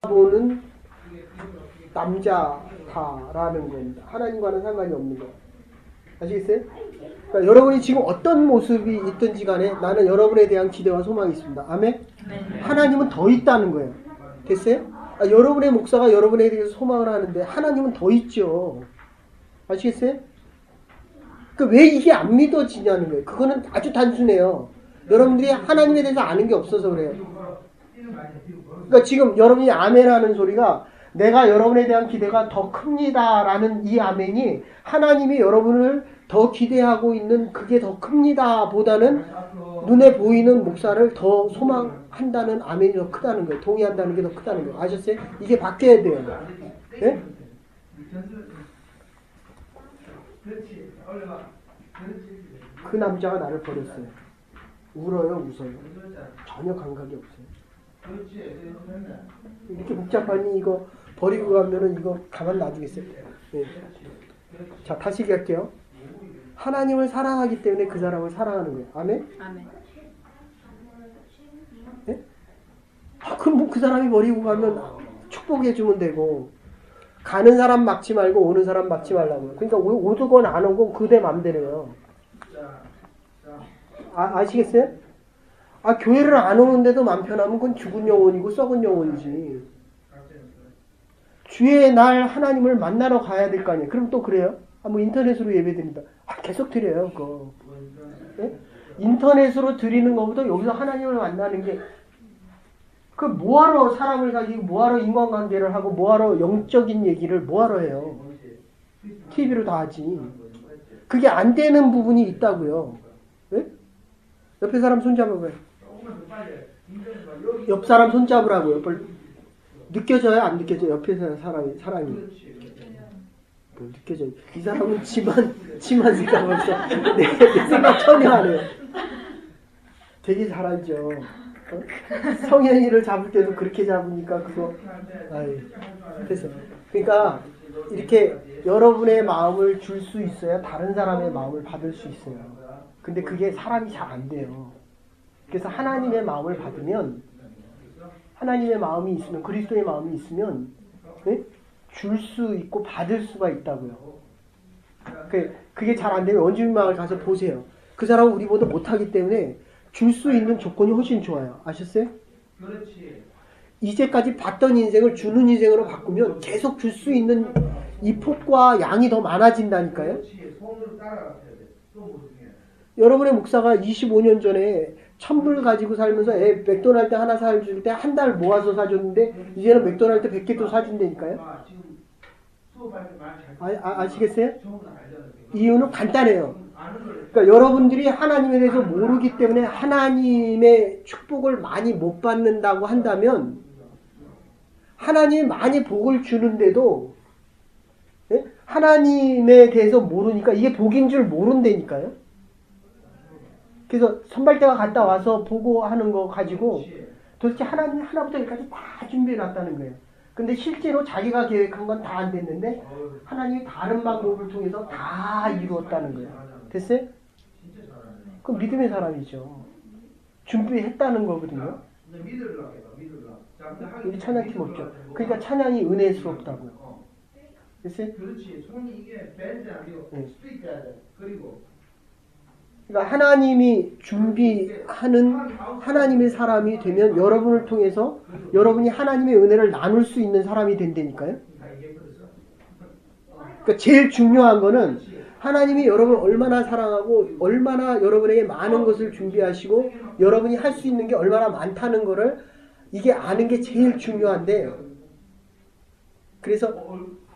보는 남자다라는 겁니다. 하나님과는 상관이 없는 거예요. 아시겠어요? 그러니까 여러분이 지금 어떤 모습이 있든지 간에 나는 여러분에 대한 기대와 소망이 있습니다. 아멘? 하나님은 더 있다는 거예요. 됐어요? 여러분의 목사가 여러분에 대해서 소망을 하는데 하나님은 더 있죠. 아시겠어요? 그러니까 왜 이게 안 믿어지냐는 거예요. 그거는 아주 단순해요. 여러분들이 하나님에 대해서 아는 게 없어서 그래요. 그러니까 지금 여러분이 아멘 하는 소리가 내가 여러분에 대한 기대가 더 큽니다 라는 이 아멘이 하나님이 여러분을 더 기대하고 있는 그게 더 큽니다 보다는 눈에 보이는 목사를 더 소망한다는 아멘이 더 크다는 거예요. 동의한다는 게 더 크다는 거예요. 아셨어요? 이게 바뀌어야 돼요. 네? 그 남자가 나를 버렸어요. 울어요, 웃어요. 전혀 감각이 없어요. 이렇게 복잡하니 이거 버리고 가면은 이거 가만 놔두겠어요. 네. 자, 다시 얘기할게요. 하나님을 사랑하기 때문에 그 사람을 사랑하는 거예요. 아멘? 아멘. 네? 그럼 뭐 그 사람이 버리고 가면 축복해주면 되고 가는 사람 막지 말고 오는 사람 막지 말라고요. 그러니까 오든 안 오건 그대 맘대로요. 아시겠어요? 교회를 안 오는데도 맘 편하면 그건 죽은 영혼이고 썩은 영혼이지. 주의 날 하나님을 만나러 가야 될 거 아니에요. 그럼 또 그래요? 뭐 인터넷으로 예배 드린다. 계속 드려요, 그거. 네? 인터넷으로 드리는 것보다 여기서 하나님을 만나는 게 그 뭐하러 사람을 가지고 뭐하러 인간관계를 하고 뭐하러 영적인 얘기를 뭐하러 해요. TV로 다 하지. 그게 안 되는 부분이 있다고요. 네? 옆에 사람 손잡아봐요. 옆 사람 손잡으라고요. 느껴져요? 안 느껴져요? 옆에 사람이. 뭐 느껴져요? 이 사람은 지만 생각하면서 내 생각 전혀 안 해요. 되게 잘하죠. 성현이를 잡을 때도 그렇게 잡으니까 그거 됐어. 그러니까 이렇게 여러분의 마음을 줄 수 있어야 다른 사람의 마음을 받을 수 있어요. 근데 그게 사람이 잘 안 돼요. 그래서 하나님의 마음을 받으면 하나님의 마음이 있으면 그리스도의 마음이 있으면 네? 줄 수 있고 받을 수가 있다고요. 그게 잘 안 되면 원주민마을 가서 보세요. 그 사람은 우리보다 못하기 때문에 줄 수 있는 조건이 훨씬 좋아요. 아셨어요? 그렇지. 이제까지 받던 인생을 주는 인생으로 바꾸면 계속 줄 수 있는 이 폭과 양이 더 많아진다니까요. 여러분의 목사가 25년 전에 1,000불 가지고 살면서 맥도날드 하나 사줄 때 한 달 모아서 사줬는데 이제는 맥도날드 100개도 사준다니까요. 아시겠어요? 이유는 간단해요. 그러니까 여러분들이 하나님에 대해서 모르기 때문에 하나님의 축복을 많이 못 받는다고 한다면 하나님이 많이 복을 주는데도 네? 하나님에 대해서 모르니까 이게 복인 줄 모른다니까요. 그래서 선발대가 갔다 와서 보고 하는 거 가지고 도대체 하나님이 하나부터 여기까지 다 준비해 놨다는 거예요. 근데 실제로 자기가 계획한 건 다 안 됐는데 하나님이 다른 방법을 통해서 다 이루었다는 거예요. 됐어요? 그럼 믿음의 사람이죠. 준비했다는 거거든요. 우리 찬양팀 없죠. 그러니까 찬양이 은혜스럽다고요. 됐어요? 그렇지. 손이 이게 밴드 아니고 스피커야 돼. 그리고 그러니까 하나님이 준비하는 하나님의 사람이 되면 여러분을 통해서 여러분이 하나님의 은혜를 나눌 수 있는 사람이 된다니까요. 그러니까 제일 중요한 거는 하나님이 여러분을 얼마나 사랑하고 얼마나 여러분에게 많은 것을 준비하시고 여러분이 할 수 있는 게 얼마나 많다는 거를 이게 아는 게 제일 중요한데 그래서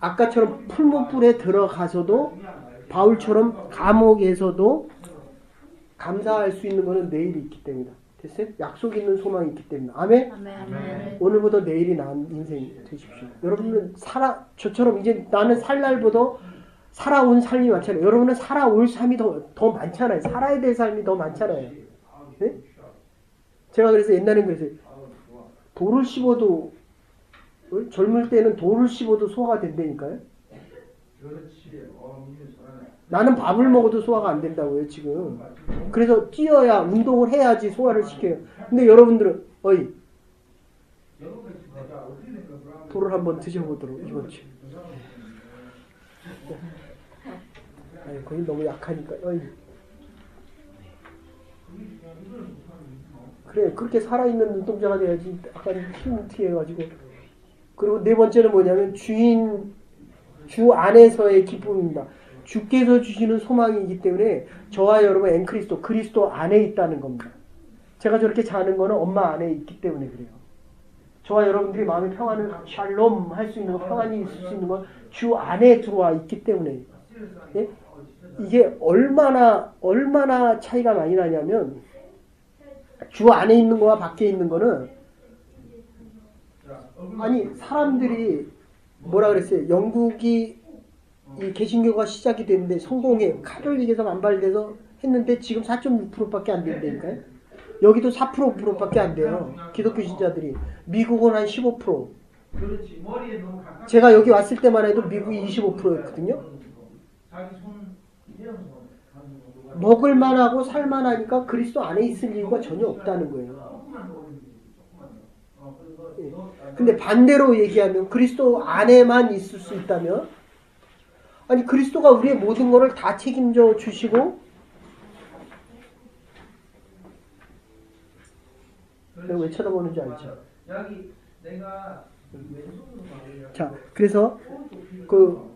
아까처럼 풀무불에 들어가서도 바울처럼 감옥에서도 감사할 수 있는 것은 내일이 있기 때문이다. 됐어요? 약속 있는 소망이 있기 때문이다. 아멘? 아멘. 오늘보다 내일이 나은 인생이 되십시오. 여러분은 저처럼 이제 나는 살 날보다 살아온 삶이 많잖아요. 여러분은 살아올 삶이 더 많잖아요. 살아야 될 삶이 더 많잖아요. 네? 제가 그래서 옛날엔 그랬어요. 돌을 씹어도 젊을 때는 돌을 씹어도 소화가 된다니까요. 나는 밥을 먹어도 소화가 안 된다고요, 지금. 그래서 뛰어야, 운동을 해야지 소화를 시켜요. 근데 여러분들은, 불을 한번 드셔보도록 이번 주. 아니 거기 너무 약하니까. 어이. 그래 그렇게 살아있는 눈동자가 돼야지. 약간 힘튀해가지고. 그리고 네 번째는 뭐냐면 주 안에서의 기쁨입니다. 주께서 주시는 소망이기 때문에 저와 여러분 엔 그리스도 안에 있다는 겁니다. 제가 저렇게 자는 거는 엄마 안에 있기 때문에 그래요. 저와 여러분들이 마음의 평안을 샬롬 할 수 있는 거, 평안이 있을 수 있는 건 주 안에 들어와 있기 때문에. 예? 이게 얼마나 차이가 많이 나냐면 주 안에 있는 거와 밖에 있는 거는 아니 사람들이 뭐라 그랬어요? 영국이 이 개신교가 시작이 됐는데 성공해 카톨릭에서 만발돼서 했는데 지금 4.6%밖에 안 된다니까요. 여기도 4%밖에 안 돼요. 기독교 신자들이. 미국은 한 15%. 제가 여기 왔을 때만 해도 미국이 25%였거든요. 먹을 만하고 살 만하니까 그리스도 안에 있을 이유가 전혀 없다는 거예요. 예. 근데 반대로 얘기하면 그리스도 안에만 있을 수 있다면 아니 그리스도가 우리의 모든 것을 다 책임져 주시고 내가 왜 쳐다보는지 알죠? 자, 그래서 그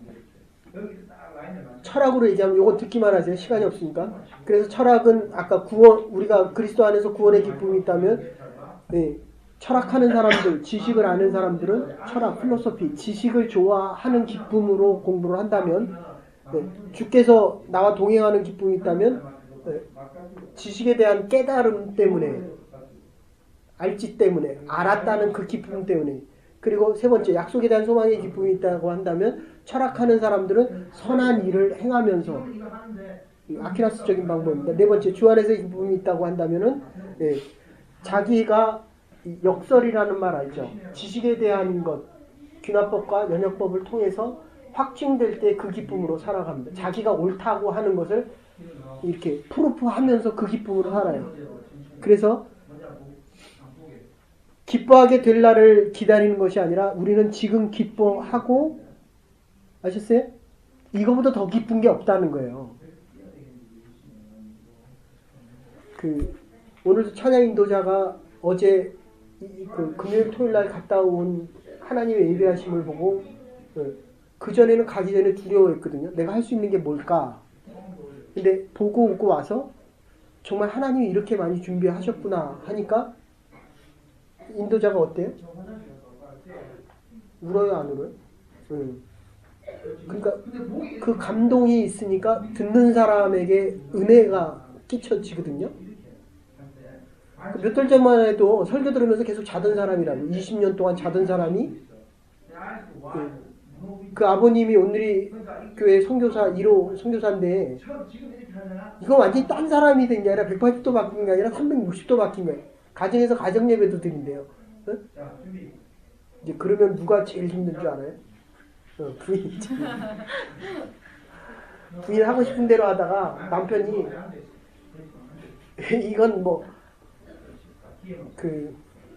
철학으로 얘기하면 이거 듣기만 하세요. 시간이 없으니까. 그래서 철학은 아까 구원 우리가 그리스도 안에서 구원의 기쁨이 있다면 네, 철학하는 사람들, 지식을 아는 사람들은 철학, 필로소피, 지식을 좋아하는 기쁨으로 공부를 한다면 네, 주께서 나와 동행하는 기쁨이 있다면 네, 지식에 대한 깨달음 때문에 알지 때문에 알았다는 그 기쁨 때문에 그리고 세 번째 약속에 대한 소망의 기쁨이 있다고 한다면 철학하는 사람들은 선한 일을 행하면서 아퀴나스적인 방법입니다. 네 번째 주 안에서의 기쁨이 있다고 한다면은 예, 자기가 역설이라는 말 알죠? 지식에 대한 것 귀납법과 연역법을 통해서 확증될 때 그 기쁨으로 살아갑니다. 자기가 옳다고 하는 것을 이렇게 프루프하면서 그 기쁨으로 살아요. 그래서 기뻐하게 될 날을 기다리는 것이 아니라 우리는 지금 기뻐하고 아셨어요? 이거보다 더 기쁜 게 없다는 거예요. 오늘도 찬양 인도자가 어제 금요일 토요일 날 갔다 온 하나님의 예배하심을 보고 그 전에는 가기 전에 두려워했거든요. 내가 할 수 있는 게 뭘까? 근데 보고 오고 와서 정말 하나님이 이렇게 많이 준비하셨구나 하니까 인도자가 어때요? 울어요, 안 울어요? 그러니까 그 감동이 있으니까 듣는 사람에게 은혜가 끼쳐지거든요. 몇 달 전만 해도 설교 들으면서 계속 자던 사람이라고 20년 동안 자던 사람이 그 아버님이 오늘이 교회 선교사 1호 선교사인데 이거 완전히 딴 사람이 된 게 아니라 180도 바뀐 게 아니라 360도 바뀐 거예요. 가정에서 가정 예배도 드린대요. 응? 이제 그러면 누가 제일 힘든 줄 알아요? 부인이지. 부인 하고 싶은 대로 하다가 남편이 이건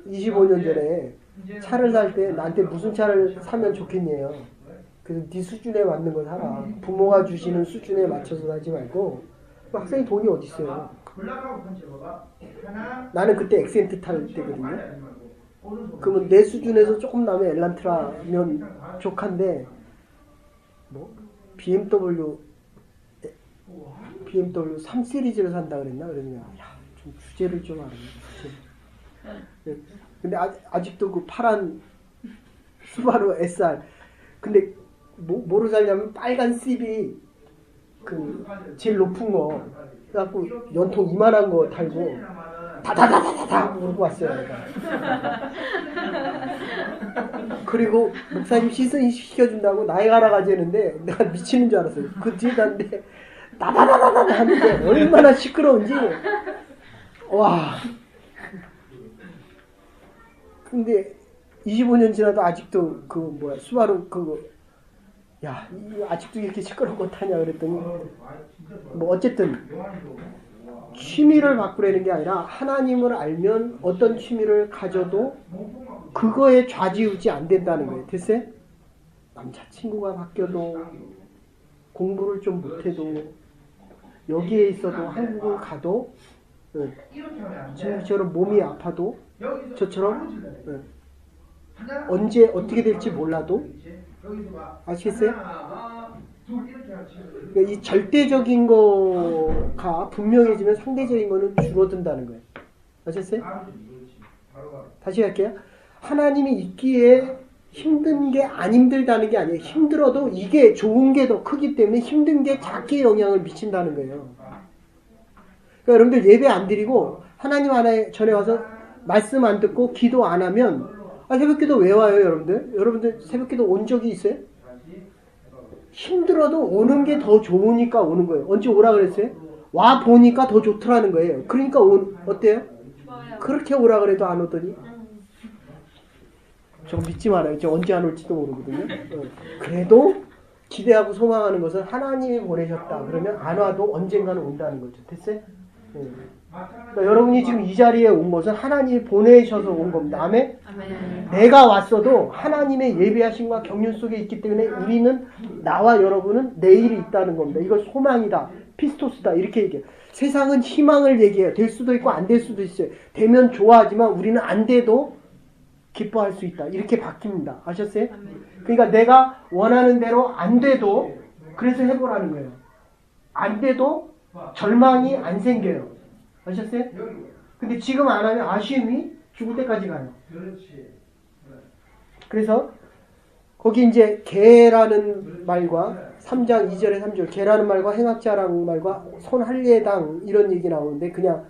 25년 전에 차를 살 때 나한테 무슨 차를 사면 좋겠냐요. 그래서 네 수준에 맞는 거 사라. 부모가 주시는 수준에 맞춰서 사지 말고. 학생이 돈이 어디 있어요. 나는 그때 엑센트 탈 때거든요. 그러면 내 수준에서 조금 나면 엘란트라면 조카인데 BMW 3 시리즈를 산다 그랬나? 그러면 좀 주제를 좀 알아요. 근데 아직도 그 파란 수바루 SR. 근데 뭐로 살냐면 빨간 씹이 제일 높은 거. 그래갖고 연통 이만한 거 달고 다다다다다 울고 왔어요. 내가. 그리고 목사님 시켜준다고 나이 갈아가지 했는데 내가 미치는 줄 알았어요. 그 뒤에 갔는데 다다다다다 하는데 얼마나 시끄러운지. 와. 근데 25년 지나도 아직도 수바루 아직도 이렇게 시끄러운 거 타냐 그랬더니 어쨌든 취미를 바꾸려는 게 아니라 하나님을 알면 어떤 취미를 가져도 그거에 좌지우지 안 된다는 거예요. 됐어요? 남자친구가 바뀌어도 공부를 좀 못해도 여기에 있어도 한국을 가도 지금처럼 몸이 아파도 저처럼 언제 어떻게 될지 몰라도 아시겠어요? 그러니까 이 절대적인 거가 분명해지면 상대적인 거는 줄어든다는 거예요. 아셨어요? 다시 할게요. 하나님이 있기에 힘든 게 안 힘들다는 게 아니에요. 힘들어도 이게 좋은 게 더 크기 때문에 힘든 게 작게 영향을 미친다는 거예요. 그러니까 여러분들 예배 안 드리고 하나님 안에 전에 와서 말씀 안 듣고 기도 안 하면 새벽기도 왜 와요, 여러분들? 여러분들 새벽기도 온 적이 있어요? 힘들어도 오는 게 더 좋으니까 오는 거예요. 언제 오라 그랬어요? 와 보니까 더 좋더라는 거예요. 그러니까 어때요? 그렇게 오라 그래도 안 오더니 저거 믿지 말아요. 저 언제 안 올지도 모르거든요. 그래도 기대하고 소망하는 것은 하나님이 보내셨다. 그러면 안 와도 언젠가는 온다는 거죠. 됐어요? 그러니까 여러분이 지금 이 자리에 온 것은 하나님이 보내셔서 온 겁니다. 아멘? 내가 왔어도 하나님의 예비하심과 경륜 속에 있기 때문에 우리는 나와 여러분은 내일이 있다는 겁니다. 이걸 소망이다. 피스토스다. 이렇게 얘기해요. 세상은 희망을 얘기해요. 될 수도 있고 안 될 수도 있어요. 되면 좋아하지만 우리는 안 돼도 기뻐할 수 있다. 이렇게 바뀝니다. 아셨어요? 그러니까 내가 원하는 대로 안 돼도 그래서 해보라는 거예요. 안 돼도 절망이 안 생겨요. 아셨어요? 근데 지금 안 하면 아쉬움이 죽을 때까지 가요. 그래서 거기 이제 개라는 말과 3장 2절에 3절 개라는 말과 행악자라는 말과 손할례당 이런 얘기 나오는데 그냥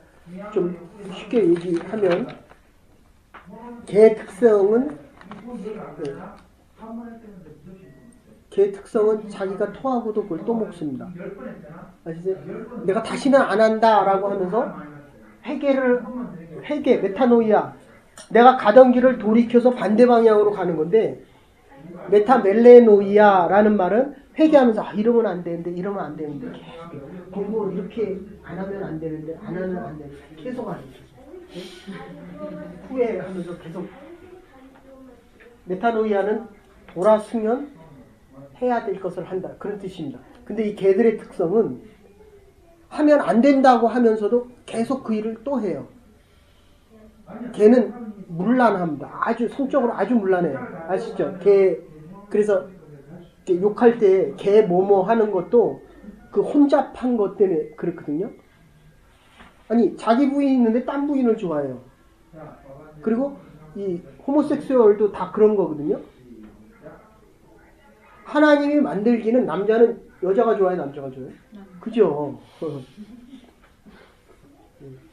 좀 쉽게 얘기하면 개 특성은 자기가 토하고도 그걸 또 먹습니다. 아시죠? 내가 다시는 안 한다라고 하면서 회개, 메타노이아. 내가 가던 길을 돌이켜서 반대 방향으로 가는 건데 메타멜레노이아라는 말은 회개하면서 이러면 안 되는데 이러면 안 되는데 계속 공부를 이렇게 안 하면 안 되는데 안 하면 안 되는데 계속 하는 거죠. 후회하면서 계속 메타노이아는 돌아서면 해야 될 것을 한다. 그런 뜻입니다. 근데 이 개들의 특성은 하면 안 된다고 하면서도 계속 그 일을 또 해요. 개는 문란합니다. 아주 성적으로 아주 문란해요. 아시죠? 개 그래서 욕할 때 개 뭐뭐 하는 것도 그 혼잡한 것 때문에 그렇거든요. 아니 자기 부인이 있는데 딴 부인을 좋아해요. 그리고 이 호모섹수얼도 다 그런 거거든요. 하나님이 만들기는 남자는 여자가 좋아해, 남자가 좋아해? 그죠?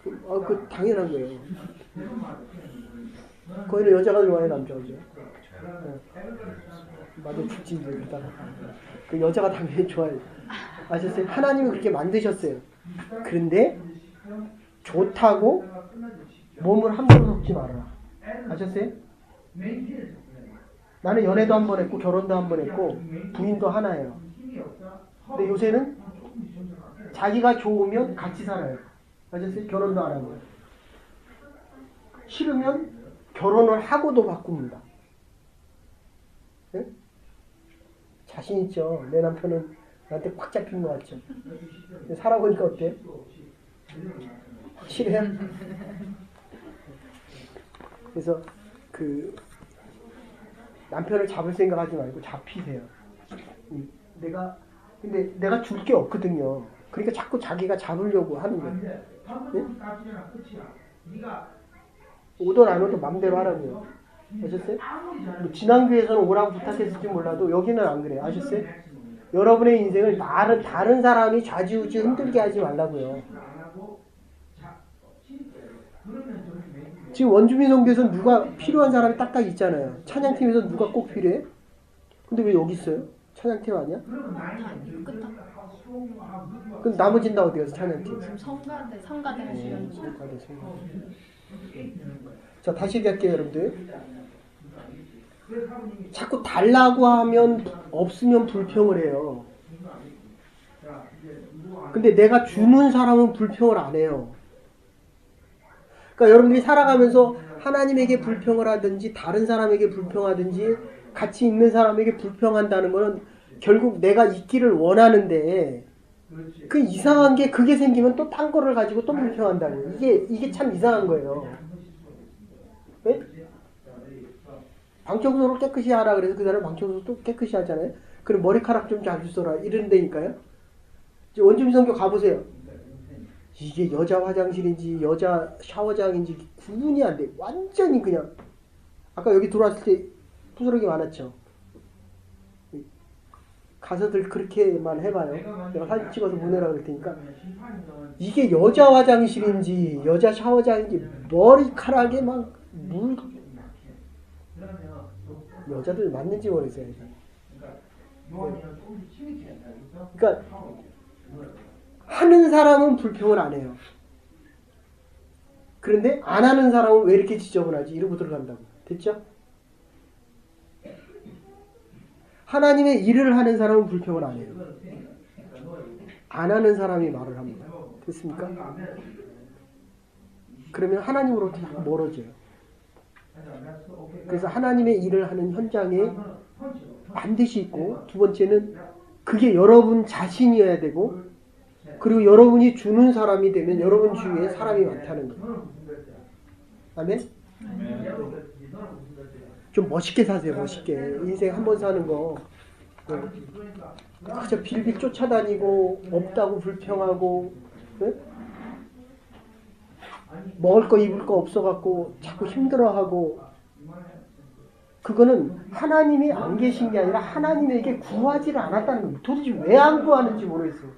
그 당연한 거예요. 거기는 여자가 좋아해, 남자가 좋아해? 맞아, 죽지 그러다가 그 여자가 당연히 좋아해. 아셨어요? 하나님은 그렇게 만드셨어요. 그런데 좋다고 몸을 함부로 섞지 말아라. 아셨어요? 나는 연애도 한 번 했고 결혼도 한 번 했고 부인도 하나예요. 근데 요새는 자기가 좋으면 같이 살아요. 아셨어요? 결혼도 안 하고. 싫으면 결혼을 하고도 바꿉니다. 네? 자신 있죠. 내 남편은 나한테 꽉 잡힌 것 같죠. 살아보니까 어때요? 확실해요? 그래서 그 남편을 잡을 생각하지 말고 잡히세요. 근데 내가 줄 게 없거든요. 그러니까 자꾸 자기가 잡으려고 하는 거예요. 네? 오든 안 오든 맘대로 하라고요. 아셨어요? 뭐 지난 교회에서는 오라고 부탁했을지 몰라도 여기는 안 그래요. 아셨어요? 여러분의 인생을 다른 사람이 좌지우지 흔들게 하지 말라고요. 지금 원주민 선교에서 누가 필요한 사람이 딱딱 있잖아요. 찬양팀에서 누가 꼭 필요해? 근데 왜 여기 있어요? 찬양팀 아니야? 그럼 나머지는 다 어디 가서 찬양팀? 지금 성가대 하시는 거. 자, 다시 얘기할게요, 여러분들. 자꾸 달라고 하면 없으면 불평을 해요. 근데 내가 주는 사람은 불평을 안 해요. 그러니까 여러분들이 살아가면서 하나님에게 불평을 하든지 다른 사람에게 불평하든지 같이 있는 사람에게 불평한다는 거는 결국 내가 있기를 원하는데 그 이상한 게 그게 생기면 또 딴 거를 가지고 또 불평한다는 거예요. 이게 참 이상한 거예요. 네? 방청소를 깨끗이 하라 그래서 그 사람 방청소 또 깨끗이 하잖아요. 그럼 머리카락 좀 잘 써라 이런다니까요. 원주민 선교 가보세요. 이게 여자 화장실인지 여자 샤워장인지 구분이 안 돼. 완전히 그냥 아까 여기 들어왔을 때 부스러기 많았죠. 가서들 그렇게만 해봐요. 내가 사진 찍어서 보내라 그럴 테니까 이게 여자 화장실인지 여자 샤워장인지 머리카락에 막 물 여자들 맞는지 모르겠어요. 그러니까 하는 사람은 불평을 안 해요. 그런데 안 하는 사람은 왜 이렇게 지저분하지? 이러고 들어간다고. 됐죠? 하나님의 일을 하는 사람은 불평을 안 해요. 안 하는 사람이 말을 합니다. 됐습니까? 그러면 하나님으로부터 멀어져요. 그래서 하나님의 일을 하는 현장에 반드시 있고, 두 번째는 그게 여러분 자신이어야 되고, 그리고 여러분이 주는 사람이 되면 여러분 주위에 사람이 많다는 거예요. 아멘? 좀 멋있게 사세요. 멋있게. 인생 한 번 사는 거 그저 빌빌 쫓아다니고 없다고 불평하고 먹을 거 입을 거 없어갖고 자꾸 힘들어하고 그거는 하나님이 안 계신 게 아니라 하나님에게 구하지를 않았다는 겁니다. 도대체 왜 안 구하는지 모르겠어요.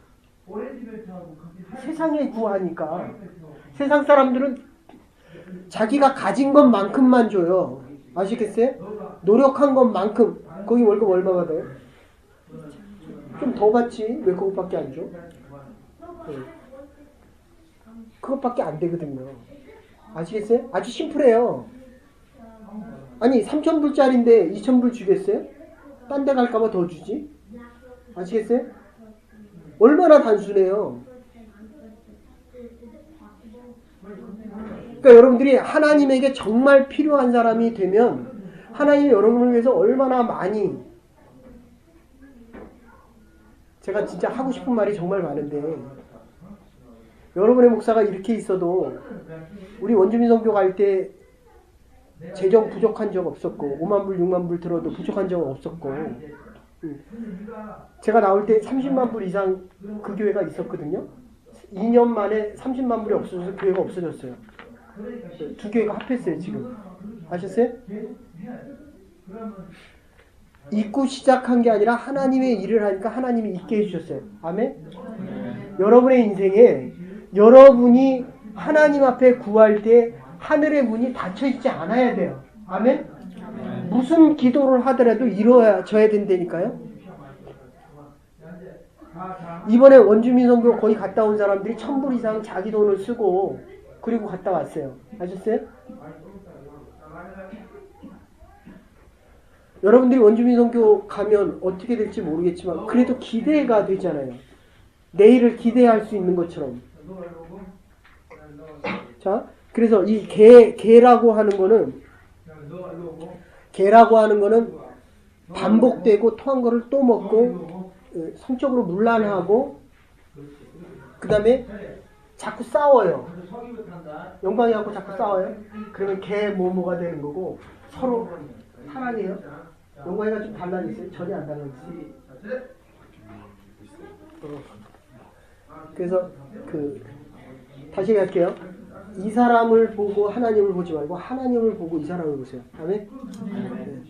세상에 구하니까. 세상 사람들은 자기가 가진 것만큼만 줘요. 아시겠어요? 노력한 것만큼. 거기 월급 얼마 받아요? 좀 더 받지. 왜 그것밖에 안 줘? 그것밖에 안 되거든요. 아시겠어요? 아주 심플해요. 아니 3,000불짜리인데 2,000불 주겠어요? 딴 데 갈까봐 더 주지? 아시겠어요? 얼마나 단순해요. 그러니까 여러분들이 하나님에게 정말 필요한 사람이 되면 하나님이 여러분을 위해서 얼마나 많이 제가 진짜 하고 싶은 말이 정말 많은데 여러분의 목사가 이렇게 있어도 우리 원주민 선교 갈 때 재정 부족한 적 없었고 5만 불, 6만 불 들어도 부족한 적은 없었고 제가 나올 때 30만 불 이상 그 교회가 있었거든요. 2년 만에 30만 불이 없어져서 교회가 없어졌어요. 두 교회가 합했어요 지금. 아셨어요? 잊고 시작한 게 아니라 하나님의 일을 하니까 하나님이 있게 해주셨어요. 아멘? 여러분의 인생에 여러분이 하나님 앞에 구할 때 하늘의 문이 닫혀있지 않아야 돼요. 아멘? 무슨 기도를 하더라도 이루어져야 된다니까요. 이번에 원주민 선교 거의 갔다 온 사람들이 1,000불 이상 자기 돈을 쓰고 그리고 갔다 왔어요. 아셨어요? 여러분들이 원주민 선교 가면 어떻게 될지 모르겠지만 그래도 기대가 되잖아요. 내일을 기대할 수 있는 것처럼. 자, 그래서 이 개라고 하는 거는 반복되고 토한 거를 또 먹고 성적으로 문란하고 그 다음에 자꾸 싸워요. 영광이 갖고 자꾸 싸워요. 그러면 개 뭐뭐가 되는 거고 서로 사랑해요. 영광이가 좀 달라졌어요. 전혀 안 달라졌어요. 그래서 다시 할게요. 이 사람을 보고 하나님을 보지 말고 하나님을 보고 이 사람을 보세요. 아멘? 네.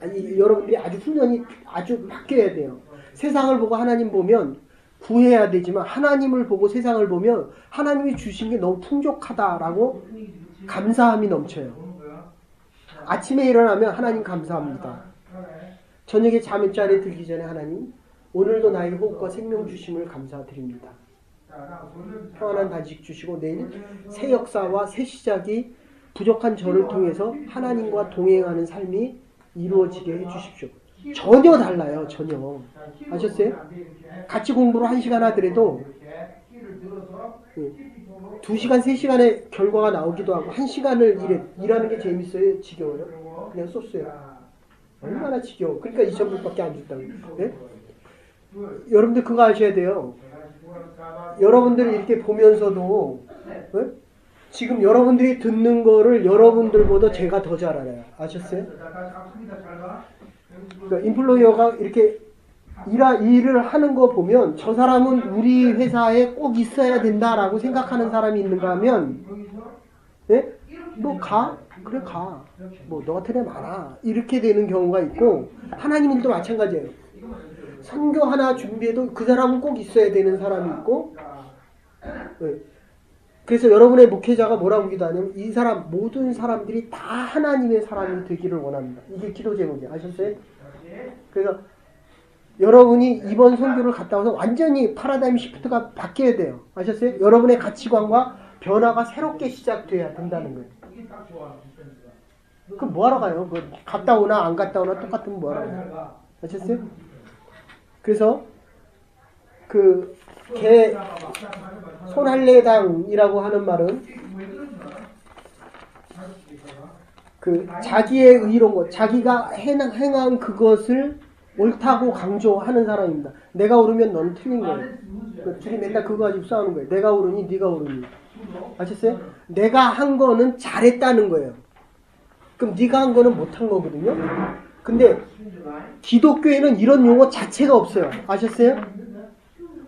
아니, 여러분들이 아주 훈련이 아주 바뀌어야 돼요. 세상을 보고 하나님 보면 구해야 되지만 하나님을 보고 세상을 보면 하나님이 주신 게 너무 풍족하다라고 감사함이 넘쳐요. 아침에 일어나면 하나님 감사합니다. 저녁에 잠자리에 들기 전에 하나님 오늘도 나에게 호흡과 생명 주심을 감사드립니다. 평안한 단식 주시고 내일 새 역사와 새 시작이 부족한 저를 통해서 하나님과 동행하는 삶이 이루어지게 해주십시오. 전혀 달라요. 전혀. 아셨어요? 같이 공부를 1시간 하더라도 2시간, 3시간의 결과가 나오기도 하고 1시간을 일하는 게 재밌어요? 지겨워요? 그냥 소스예요. 얼마나 지겨워. 그러니까 2,000불밖에 안 준다고. 네? 여러분들 그거 아셔야 돼요. 여러분들이 이렇게 보면서도 네? 지금 여러분들이 듣는 거를 여러분들보다 제가 더 잘 알아요. 아셨어요? 그러니까 인플루어가 이렇게 일을 하는 거 보면 저 사람은 우리 회사에 꼭 있어야 된다라고 생각하는 사람이 있는가 하면 예? 너 가? 그래 가. 뭐 너 같은 애 많아. 이렇게 되는 경우가 있고 하나님 일도 마찬가지예요. 선교 하나 준비해도 그 사람은 꼭 있어야 되는 사람이 있고 예. 그래서 여러분의 목회자가 뭐라고 기도하냐면 이 사람 모든 사람들이 다 하나님의 사람이 되기를 원합니다. 이게 기도 제목이에요. 아셨어요? 그래서 여러분이 이번 선교를 갔다 와서 완전히 파라다임 시프트가 바뀌어야 돼요. 아셨어요? 여러분의 가치관과 변화가 새롭게 시작돼야 된다는 거예요. 그럼 뭐하러 가요? 갔다 오나 안 갔다 오나 똑같으면 뭐하러 가요? 아셨어요? 그래서 손할례당이라고 하는 말은 자기의 의로운 것, 자기가 행한 그것을 옳다고 강조하는 사람입니다. 내가 옳으면 너는 틀린 거예요. 둘이 맨날 그거 가지고 싸우는 거예요. 내가 옳으니 네가 옳으니. 아셨어요? 내가 한 거는 잘했다는 거예요. 그럼 네가 한 거는 못한 거거든요. 근데 기독교에는 이런 용어 자체가 없어요. 아셨어요?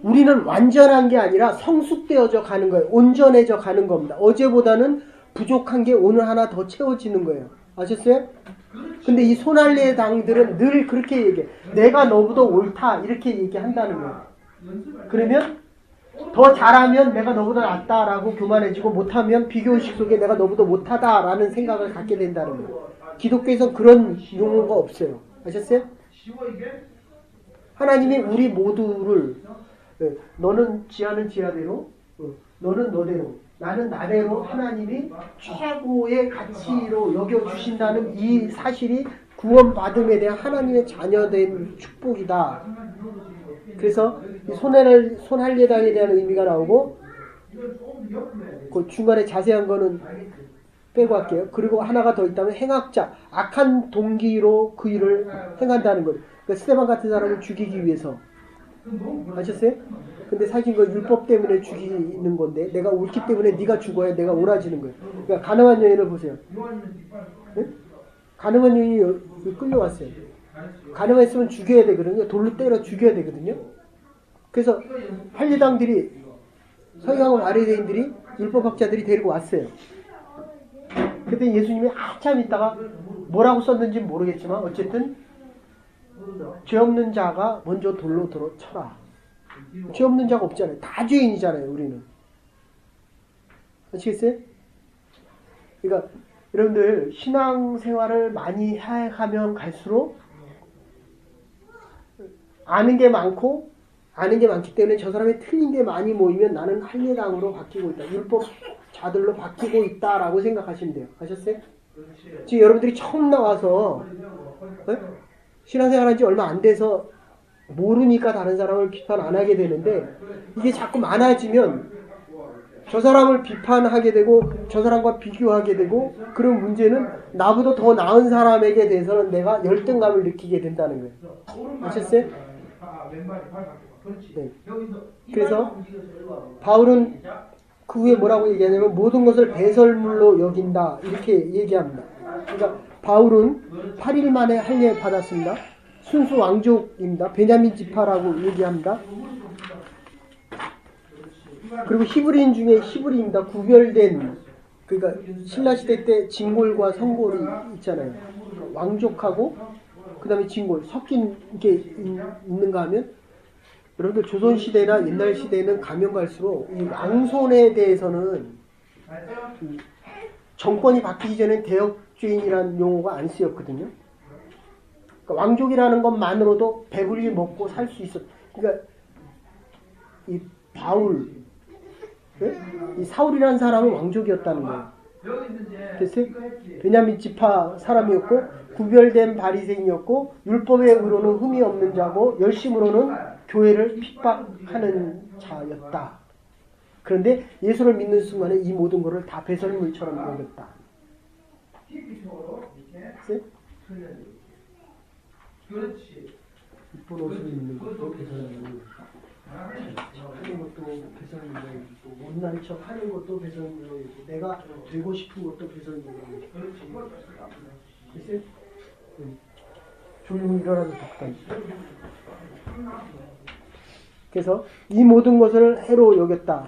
우리는 완전한 게 아니라 성숙되어져 가는 거예요. 온전해져 가는 겁니다. 어제보다는 부족한 게 오늘 하나 더 채워지는 거예요. 아셨어요? 근데 이 손할례당들은 늘 그렇게 얘기해. 내가 너보다 옳다 이렇게 얘기한다는 거예요. 그러면 더 잘하면 내가 너보다 낫다라고 교만해지고 못하면 비교의식 속에 내가 너보다 못하다라는 생각을 갖게 된다는 거예요. 기독교에서 그런 용어가 없어요. 아셨어요? 하나님이 우리 모두를 너는 지하는 지하대로 너는 너대로 나는 나대로 하나님이 최고의 가치로 여겨주신다는 이 사실이 구원받음에 대한 하나님의 자녀된 축복이다. 그래서 손할례당에 대한 의미가 나오고 그 중간에 자세한 거는 빼고 할게요. 그리고 하나가 더 있다면 행악자, 악한 동기로 그 일을 행한다는 거예요. 그러니까 스데반 같은 사람을 죽이기 위해서. 아셨어요? 근데 사실 그 율법 때문에 죽이는 건데 내가 옳기 때문에 네가 죽어야 내가 옳아지는 거예요. 그러니까 가늠한 여인을 보세요. 네? 가늠한 여인이 끌려왔어요. 가늠했으면 죽여야 되거든요. 돌로 때려 죽여야 되거든요. 그래서 할례당들이 서기관과 바리새인들이 율법학자들이 데리고 왔어요. 그때 예수님이 한참 있다가 뭐라고 썼는지 모르겠지만 어쨌든 죄 없는 자가 먼저 돌로 쳐라. 죄 없는 자가 없잖아요. 다 죄인이잖아요. 우리는. 아시겠어요? 그러니까 여러분들 신앙생활을 많이 해가면 갈수록 아는 게 많기 때문에 저 사람이 틀린 게 많이 모이면 나는 할례당으로 바뀌고 있다. 율법자들로 바뀌고 있다라고 생각하시면 돼요. 아셨어요? 지금 여러분들이 처음 나와서 신앙생활 한 지 얼마 안 돼서 모르니까 다른 사람을 비판 안 하게 되는데 이게 자꾸 많아지면 저 사람을 비판하게 되고 저 사람과 비교하게 되고 그런 문제는 나보다 더 나은 사람에게 대해서는 내가 열등감을 느끼게 된다는 거예요. 아셨어요? 네. 그래서 바울은 그 후에 뭐라고 얘기하냐면 모든 것을 배설물로 여긴다 이렇게 얘기합니다. 그러니까 바울은 8일 만에 할례 받았습니다. 순수 왕족입니다. 베냐민 지파라고 얘기합니다. 그리고 히브리인 중에 히브리입니다. 구별된 그러니까 신라 시대 때 진골과 성골이 있잖아요. 왕족하고 그다음에 진골 섞인 게 있는가 하면 여러분들 조선 시대나 옛날 시대는 가면 갈수록 이 왕손에 대해서는 정권이 바뀌기 전엔 대역죄인이라는 용어가 안 쓰였거든요. 그러니까 왕족이라는 것만으로도 배불리 먹고 살 수 있었. 그러니까 이 바울, 네? 이 사울이라는 사람은 왕족이었다는 거예요. 됐어요? 베냐민 지파 사람이었고 구별된 바리새인이었고 율법의 의로는 흠이 없는 자고 열심으로는 교회를 핍박하는 자였다. 그런데 예수를 믿는 순간에 이 모든 것을 다 배설물처럼 여겼다. 깊이 속으로 이렇게 네? 흘려내리고. 그렇지. 이쁜 옷을 입는 것도 배설물이고 하는 것도 배설물이고 못난 척 하는 것도 배설물이고 내가 되고 싶은 것도 배설물이고 글쎄 조용히 일어나도 독단. 그래서 이 모든 것을 해로 여겼다.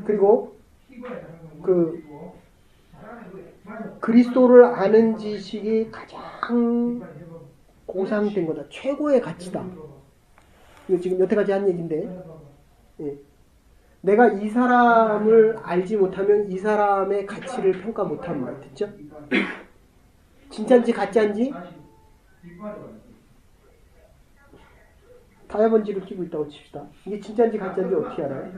그리고 그리스도를 아는 지식이 가장 고상된 거다. 최고의 가치다. 이거 지금 여태까지 한 얘기인데, 예. 내가 이 사람을 알지 못하면 이 사람의 가치를 평가 못합니다. 됐죠? 진짜인지 가짜인지 다이아몬드를 끼고 있다고 칩시다. 이게 진짜인지 가짜인지 어떻게 알아요?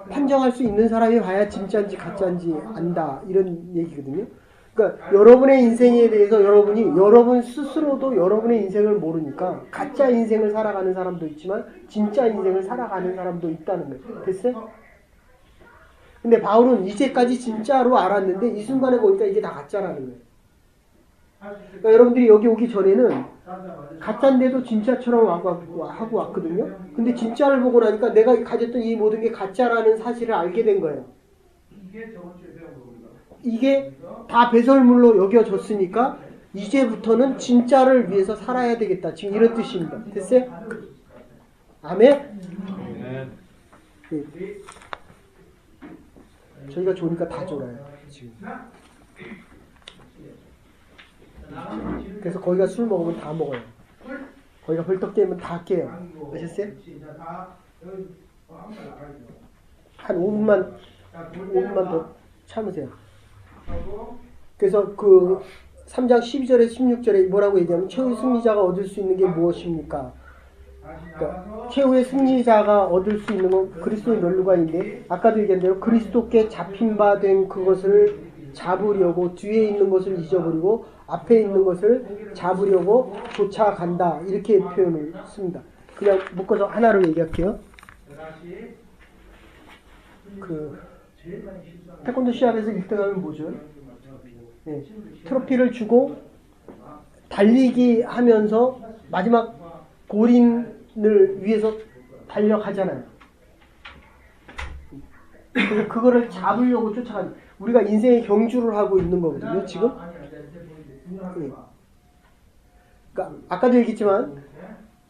판정할 수 있는 사람이 봐야 진짜인지 가짜인지 안다. 이런 얘기거든요. 그러니까 여러분의 인생에 대해서 여러분 스스로도 여러분의 인생을 모르니까 가짜 인생을 살아가는 사람도 있지만 진짜 인생을 살아가는 사람도 있다는 거예요. 됐어요? 근데 바울은 이제까지 진짜로 알았는데 이 순간에 보니까 이게 다 가짜라는 거예요. 그러니까 여러분들이 여기 오기 전에는 가짜인데도 진짜처럼 하고 왔거든요. 근데 진짜를 보고 나니까 내가 가졌던 이 모든 게 가짜라는 사실을 알게 된 거예요. 이게 다 배설물로 여겨졌으니까 이제부터는 진짜를 위해서 살아야 되겠다. 지금 이런 뜻입니다. 됐어요? 아멘? 네. 저희가 좋으니까 다 졸아요. 지금. 그래서 거기가 술 먹으면 다 먹어요. 거기가 벌떡 깨면 다 깨요. 아셨어요? 한 5분만 더 참으세요. 그래서 그 3장 12절에 16절에 뭐라고 얘기하면 최후의 승리자가 얻을 수 있는 게 무엇입니까? 그러니까 최후의 승리자가 얻을 수 있는 건 그리스도의 면류관인데 아까도 얘기한 대로 그리스도께 잡힌 바 된 그것을 잡으려고 뒤에 있는 것을 잊어버리고 앞에 있는 것을 잡으려고 쫓아간다. 이렇게 표현을 씁니다. 그냥 묶어서 하나로 얘기할게요. 태권도 시합에서 1등하면 뭐죠? 네. 트로피를 주고 달리기 하면서 마지막 골인을 위해서 달려가잖아요. 그래서 그거를 잡으려고 쫓아가는 우리가 인생의 경주를 하고 있는 거거든요. 지금. 네. 그러니까 아까도 얘기했지만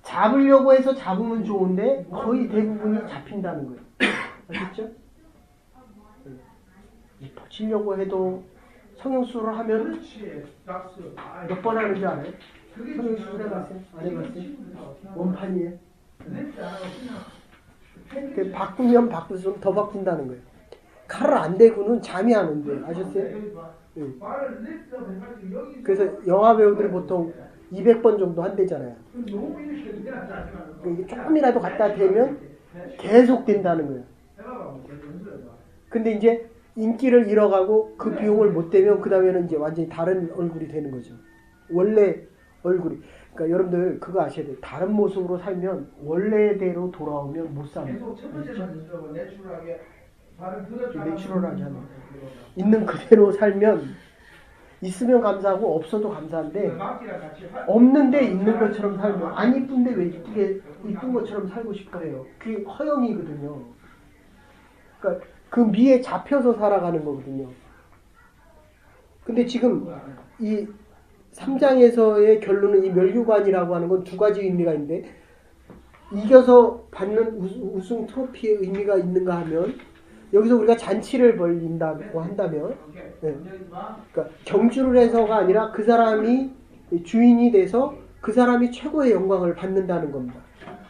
잡으려고 해서 잡으면 좋은데 거의 대부분이 잡힌다는 거예요. 아셨죠? 치려고 해도 성형수술을 하면 몇 번 하는지 알아요? 성형수술 해봤어요? 안 해봤어요? 원판이에요. 바꾸면 바꿀수록 더 바꾼다는 거예요. 칼을 안 대고는 잠이 안 온대요. 아셨어요? 네. 그래서 영화 배우들이 보통 200번 정도 한대잖아요. 이게 조금이라도 갖다 대면 계속 된다는 거예요. 근데 이제 인기를 잃어가고 그 비용을 못 대면 그 다음에는 이제 완전히 다른 얼굴이 되는 거죠. 원래 얼굴이. 그러니까 여러분들 그거 아셔야 돼요. 다른 모습으로 살면 원래대로 돌아오면 못 살아요. 내추럴하게 하는. 있는 그대로 살면 있으면 감사하고 없어도 감사한데 없는데 있는 것처럼 살면 안 이쁜데 왜 이쁜 것처럼 살고 싶어 해요. 그게 허영이거든요. 그러니까 그 미에 잡혀서 살아가는 거거든요. 근데 지금 이 3장에서의 결론은 이 멸류관이라고 하는 건 두 가지 의미가 있는데 이겨서 받는 우승 트로피의 의미가 있는가 하면 여기서 우리가 잔치를 벌린다고 한다면 네. 그러니까 경주를 해서가 아니라 그 사람이 주인이 돼서 그 사람이 최고의 영광을 받는다는 겁니다.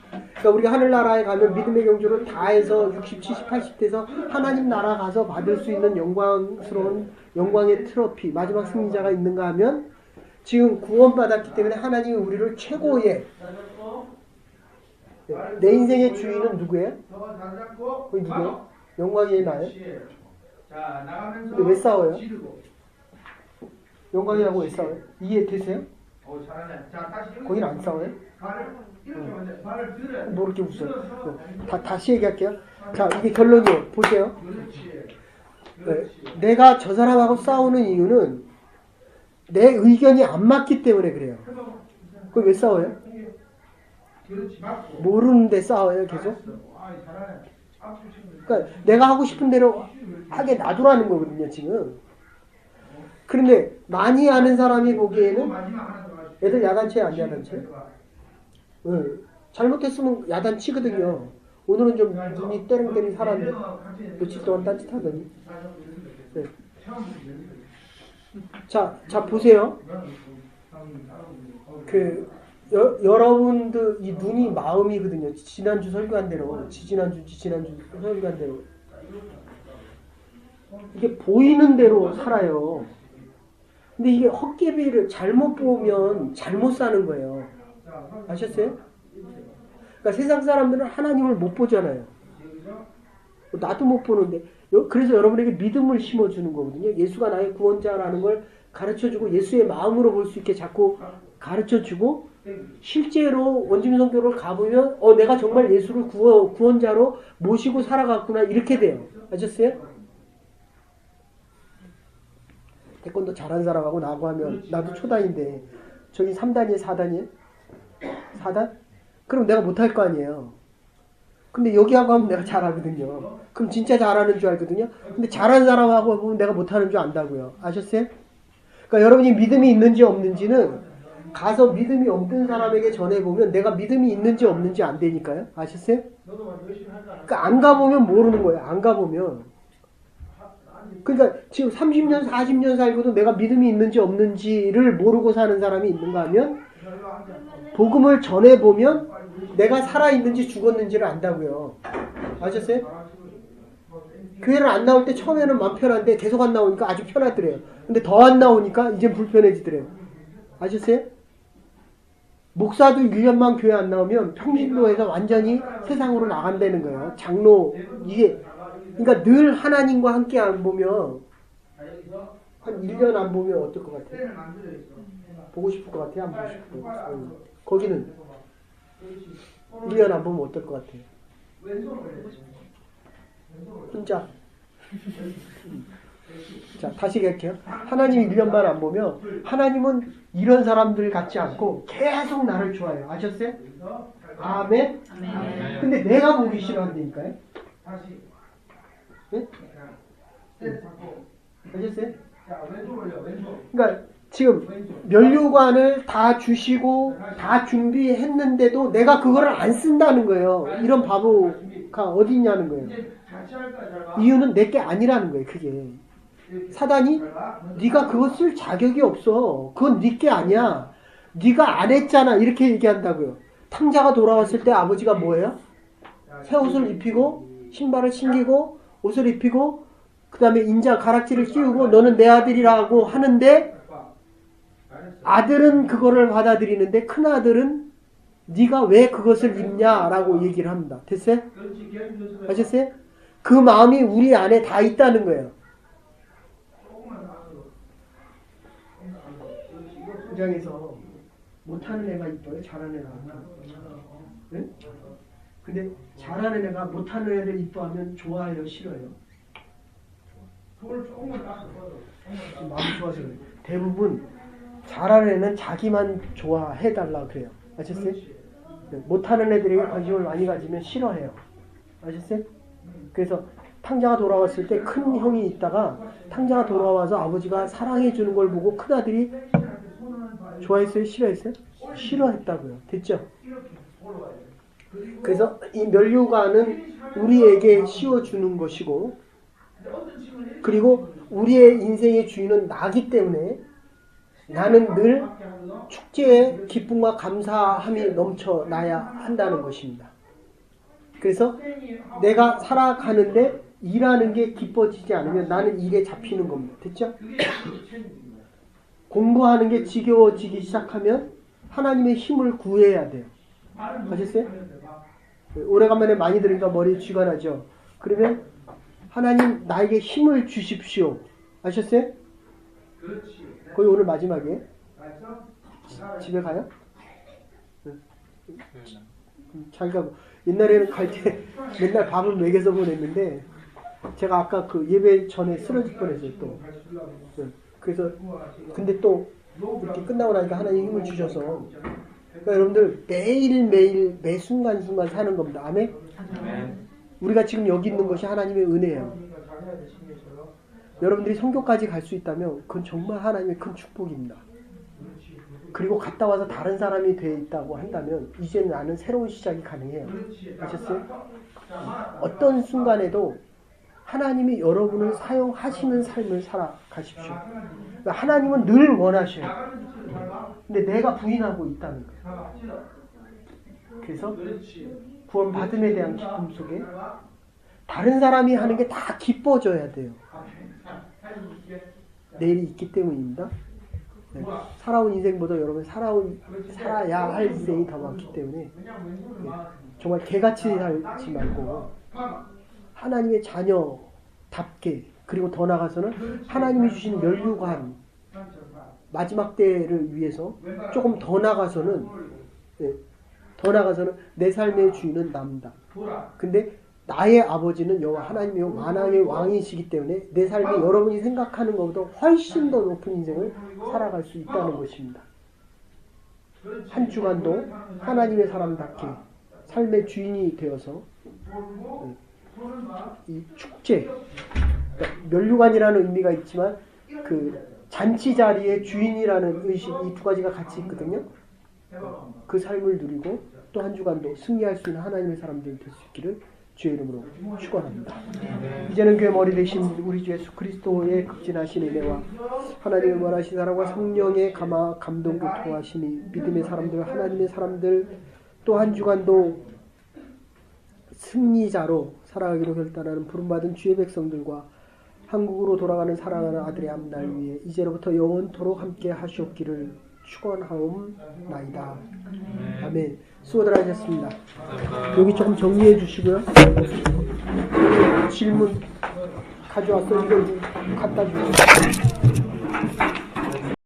그러니까 우리가 하늘나라에 가면 믿음의 경주를 다 해서 60, 70, 80 돼서 하나님 나라 가서 받을 수 있는 영광스러운 영광의 트로피 마지막 승리자가 있는가 하면 지금 구원받았기 때문에 하나님이 우리를 최고의 내 인생의 주인은 누구예요? 거기 누구예요? 영광이 나요? 근데 왜 싸워요? 영광이라고 왜 싸워요? 이해되세요? 잘하네. 자, 다시 여기 거긴 안 싸워요? 발을 이렇게 먼저 발을 들어. 뭐 이렇게 웃어요? 다시 얘기할게요. 자, 이게 결론이에요. 보세요. 그렇지. 네, 내가 저 사람하고 싸우는 이유는 내 의견이 안 맞기 때문에 그래요. 그럼 왜 싸워요? 그렇지. 맞고. 모르는데 싸워요, 계속? 아, 잘하네. 앞으로 치면 그러니까 내가 하고 싶은 대로 하게 놔두라는 거거든요, 지금. 그런데 많이 아는 사람이 보기에는 마지막 하나 더 하시죠. 애들 야단치야, 안 야단치? 응. 잘못했으면 야단치거든요. 오늘은 좀 눈이 떼렁떼렁 살았는데 며칠 동안 딴짓하더니. 네. 자 보세요. 여러분들 이 눈이 마음이거든요. 지난주 설교한 대로, 지지난주 설교한 대로 이게 보이는 대로 살아요. 근데 이게 헛개비를 잘못 보면 잘못 사는 거예요. 아셨어요? 그러니까 세상 사람들은 하나님을 못 보잖아요. 나도 못 보는데 그래서 여러분에게 믿음을 심어주는 거거든요. 예수가 나의 구원자라는 걸 가르쳐주고 예수의 마음으로 볼 수 있게 자꾸 가르쳐주고 실제로 원주민 선교를 가보면 내가 정말 예수를 구원자로 모시고 살아갔구나 이렇게 돼요. 아셨어요? 태권도 잘하는 사람하고 나하고 하면 나도 초단인데 저기 3단이에요? 4단이에요? 4단? 그럼 내가 못할 거 아니에요. 근데 여기하고 하면 내가 잘하거든요. 그럼 진짜 잘하는 줄 알거든요. 근데 잘하는 사람하고 보면 내가 못하는 줄 안다고요. 아셨어요? 그러니까 여러분이 믿음이 있는지 없는지는 가서 믿음이 없는 사람에게 전해보면 내가 믿음이 있는지 없는지 안 되니까요. 아셨어요? 그러니까 안 가보면 모르는 거예요. 안 가보면. 그러니까 지금 30년, 40년 살고도 내가 믿음이 있는지 없는지를 모르고 사는 사람이 있는가 하면 복음을 전해보면 내가 살아있는지 죽었는지를 안다고요. 아셨어요? 교회를 안 나올 때 처음에는 마음 편한데 계속 안 나오니까 아주 편하더래요. 근데 더 안 나오니까 이제 불편해지더래요. 아셨어요? 목사도 1년만 교회 안 나오면 평신도에서 완전히 세상으로 나간다는 거예요. 장로 이게 그러니까 늘 하나님과 함께 안 보면 한 1년 안 보면 어떨 것 같아요? 보고 싶을 것 같아요? 안 보고 싶을 것 같아요? 거기는 1년 안 보면 어떨 것 같아요? 혼자. 자, 다시 얘기할게요. 하나님이 1년만 안 보면 하나님은 이런 사람들 같지 않고 계속 나를 좋아해요. 아셨어요? 아멘? 근데 내가 보기 싫어한다니까요? 네? 아셨어요? 그러니까 지금 면류관을 다 주시고 다 준비했는데도 내가 그거를 안 쓴다는 거예요. 이런 바보가 어디 있냐는 거예요. 이유는 내게 아니라는 거예요. 그게 사단이 네가 그거 쓸 자격이 없어. 그건 네게 아니야. 네가 안 했잖아. 이렇게 얘기한다고요. 탕자가 돌아왔을 때 아버지가 뭐예요? 새 옷을 입히고 신발을 신기고 옷을 입히고 그 다음에 인자 가락지를 씌우고 너는 내 아들이라고 하는데 아들은 그거를 받아들이는데 큰아들은 네가 왜 그것을 입냐라고 얘기를 합니다. 됐어요? 아셨어요? 그 마음이 우리 안에 다 있다는 거예요. 현장에서 못하는 애가 이뻐요? 잘하는 애가 네? 근데 잘하는 애가 못하는 애를 이뻐하면 좋아해요? 싫어요? 마음이 좋아서 그래요. 대부분 잘하는 애는 자기만 좋아해달라 그래요. 아셨어요? 네, 못하는 애들에게 관심을 많이 가지면 싫어해요. 아셨어요? 그래서 탕자가 돌아왔을 때 큰 형이 있다가 탕자가 돌아와서 아버지가 사랑해주는 걸 보고 큰아들이 좋아했어요? 싫어했어요? 싫어했다고요. 됐죠? 그래서 이 면류관은 우리에게 씌워주는 것이고 그리고 우리의 인생의 주인은 나기 때문에 나는 늘 축제의 기쁨과 감사함이 넘쳐나야 한다는 것입니다. 그래서 내가 살아가는데 일하는 게 기뻐지지 않으면 나는 일에 잡히는 겁니다. 됐죠? 공부하는 게 지겨워지기 시작하면 하나님의 힘을 구해야 돼요. 아셨어요? 오래간만에 많이 들으니까 머리에 쥐가 나죠? 그러면 하나님 나에게 힘을 주십시오. 아셨어요? 거의 오늘 마지막에 집에 가요? 자기가 옛날에는 갈 때 맨날 밥을 먹여서 보냈는데 제가 아까 그 예배 전에 쓰러질 뻔했어요 또. 그래서 근데 또 이렇게 끝나고 나니까 하나님 힘을 주셔서 그러니까 여러분들 매일매일 매 순간순간 사는 겁니다. 아멘? 우리가 지금 여기 있는 것이 하나님의 은혜예요. 여러분들이 선교까지 갈 수 있다면 그건 정말 하나님의 큰 축복입니다. 그리고 갔다 와서 다른 사람이 돼 있다고 한다면 이제 나는 새로운 시작이 가능해요. 아셨어요? 어떤 순간에도 하나님이 여러분을 사용하시는 삶을 살아가십시오. 그러니까 하나님은 늘 원하셔요. 근데 내가 부인하고 있다는 거예요. 그래서 구원받음에 대한 기쁨 속에 다른 사람이 하는 게 다 기뻐져야 돼요. 내일이 있기 때문입니다. 네. 살아온 인생보다 여러분 살아야 할 인생이 더 많기 때문에 네. 정말 개같이 살지 말고 하나님의 자녀답게 그리고 더 나아가서는 하나님이 주신 면류관 마지막 때를 위해서 조금 더 나아가서는 네. 더 나아가서는 내 삶의 주인은 남다. 근데 나의 아버지는 여호와 하나님이요 만왕의 왕이시기 때문에 내 삶이 여러분이 생각하는 것보다 훨씬 더 높은 인생을 살아갈 수 있다는 것입니다. 한 주간도 하나님의 사람답게 삶의 주인이 되어서 이 축제, 면류관이라는 의미가 있지만 그 잔치 자리의 주인이라는 의식 이 두 가지가 같이 있거든요. 그 삶을 누리고 또 한 주간도 승리할 수 있는 하나님의 사람들이 될 수 있기를 주의 이름으로 축원합니다. 이제는 교회 머리 되신 우리 주 예수 그리스도의 극진하신 은혜와 하나님의 원하신 사랑과 성령의 감동 교통하심이 믿음의 사람들 하나님의 사람들 또 한 주간도 승리자로 살아가기로 결단하는 부름받은 주의 백성들과 한국으로 돌아가는 사랑하는 아들의 앞날 위에 이제로부터 영원토록 함께 하시옵기를 축원하옵나이다. 아멘. 수고들 하셨습니다. 여기 조금 정리해 주시고요. 질문 가져왔어. 이거 갖다 주세요.